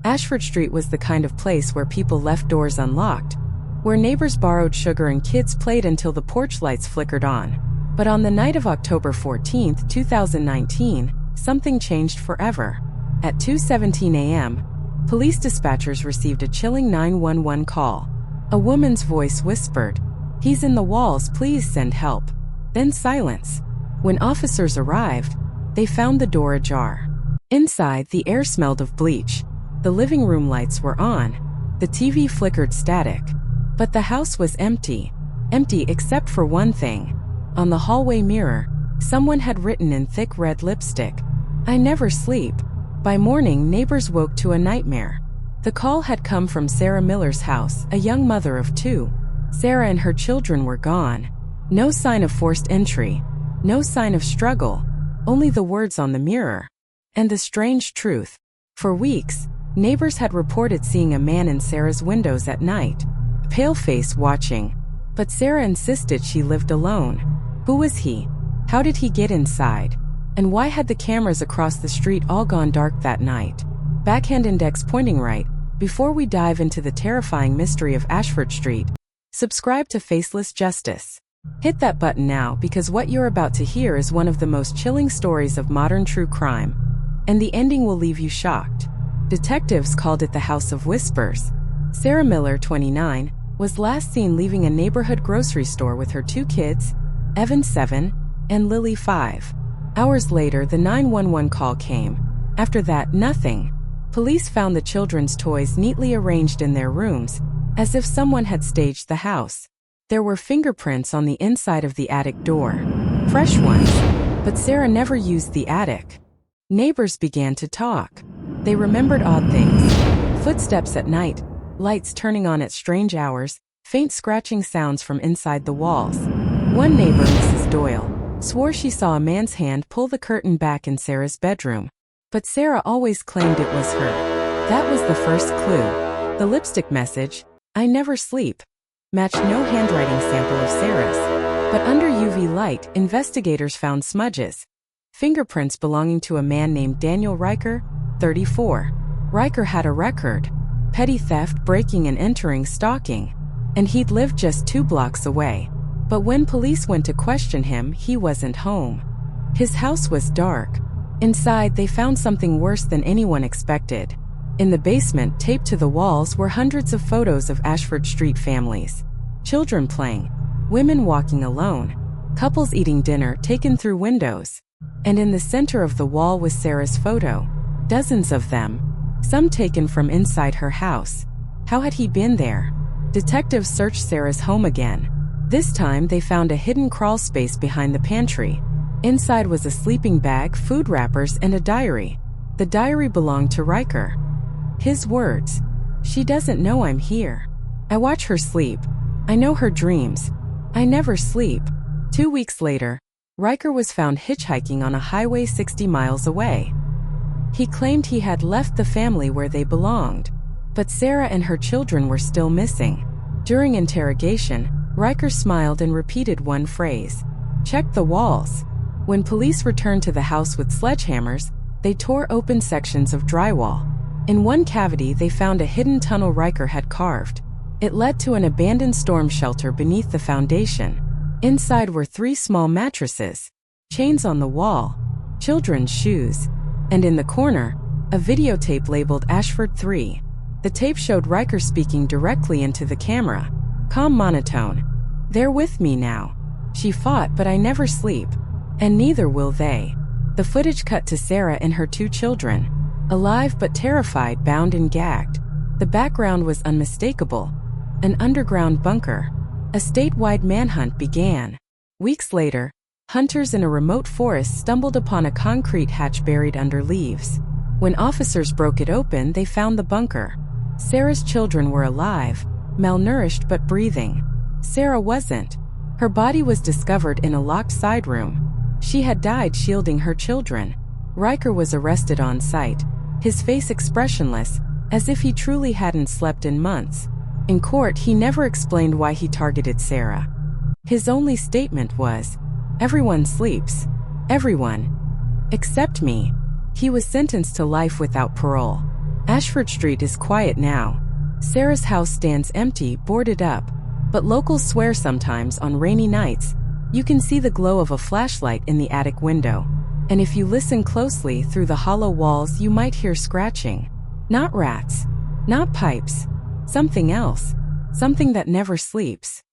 Ashford Street was the kind of place where people left doors unlocked, where neighbors borrowed sugar and kids played until the porch lights flickered on. But on the night of October 14, 2019, something changed forever. At 2:17 a.m., police dispatchers received a chilling 911 call. A woman's voice whispered, "He's in the walls, please send help." Then silence. When officers arrived, they found the door ajar. Inside, the air smelled of bleach. The living room lights were on. The TV flickered static. But the house was empty. Empty except for one thing. On the hallway mirror, someone had written in thick red lipstick, "I never sleep." By morning, neighbors woke to a nightmare. The call had come from Sarah Miller's house, a young mother of two. Sarah and her children were gone. No sign of forced entry. No sign of struggle. Only the words on the mirror. And the strange truth. For weeks, neighbors had reported seeing a man in Sarah's windows at night, pale face watching. But Sarah insisted she lived alone. Who was he? How did he get inside? And why had the cameras across the street all gone dark that night? Backhand index pointing right. Before we dive into the terrifying mystery of Ashford Street, subscribe to Faceless Justice. Hit that button now because what you're about to hear is one of the most chilling stories of modern true crime. And the ending will leave you shocked. Detectives called it the House of Whispers. Sarah Miller, 29, was last seen leaving a neighborhood grocery store with her two kids, Evan, 7, and Lily, 5. Hours later, the 911 call came. After that, nothing. Police found the children's toys neatly arranged in their rooms, as if someone had staged the house. There were fingerprints on the inside of the attic door. Fresh ones. But Sarah never used the attic. Neighbors began to talk. They remembered odd things. Footsteps at night, lights turning on at strange hours, faint scratching sounds from inside the walls. One neighbor, Mrs. Doyle, swore she saw a man's hand pull the curtain back in Sarah's bedroom. But Sarah always claimed it was her. That was the first clue. The lipstick message, "I never sleep," matched no handwriting sample of Sarah's. But under UV light, investigators found smudges. Fingerprints belonging to a man named Daniel Riker, 34. Riker had a record. Petty theft, breaking and entering, stalking. And he'd lived just 2 blocks away. But when police went to question him, he wasn't home. His house was dark. Inside, they found something worse than anyone expected. In the basement, taped to the walls, were hundreds of photos of Ashford Street families. Children playing, women walking alone, couples eating dinner taken through windows. And in the center of the wall was Sarah's photo. Dozens of them. Some taken from inside her house. How had he been there? Detectives searched Sarah's home again. This time, they found a hidden crawl space behind the pantry. Inside was a sleeping bag, food wrappers, and a diary. The diary belonged to Riker. His words, "She doesn't know I'm here. I watch her sleep. I know her dreams. I never sleep." 2 weeks later, Riker was found hitchhiking on a highway 60 miles away. He claimed he had left the family where they belonged. But Sarah and her children were still missing. During interrogation, Riker smiled and repeated one phrase, "Check the walls." When police returned to the house with sledgehammers, they tore open sections of drywall. In one cavity, they found a hidden tunnel Riker had carved. It led to an abandoned storm shelter beneath the foundation. Inside were 3 small mattresses, chains on the wall, children's shoes, and in the corner, a videotape labeled Ashford 3. The tape showed Riker speaking directly into the camera. Calm monotone. "They're with me now. She fought, but I never sleep. And neither will they." The footage cut to Sarah and her 2 children, alive but terrified, bound and gagged. The background was unmistakable. An underground bunker. A statewide manhunt began. Weeks later, hunters in a remote forest stumbled upon a concrete hatch buried under leaves. When officers broke it open, they found the bunker. Sarah's children were alive, malnourished but breathing. Sarah wasn't. Her body was discovered in a locked side room. She had died shielding her children. Riker was arrested on site, his face expressionless, as if he truly hadn't slept in months. In court, he never explained why he targeted Sarah. His only statement was, "Everyone sleeps. Everyone. Except me." He was sentenced to life without parole. Ashford Street is quiet now. Sarah's house stands empty, boarded up. But locals swear sometimes, on rainy nights, you can see the glow of a flashlight in the attic window. And if you listen closely through the hollow walls, you might hear scratching. Not rats. Not pipes. Something else. Something that never sleeps.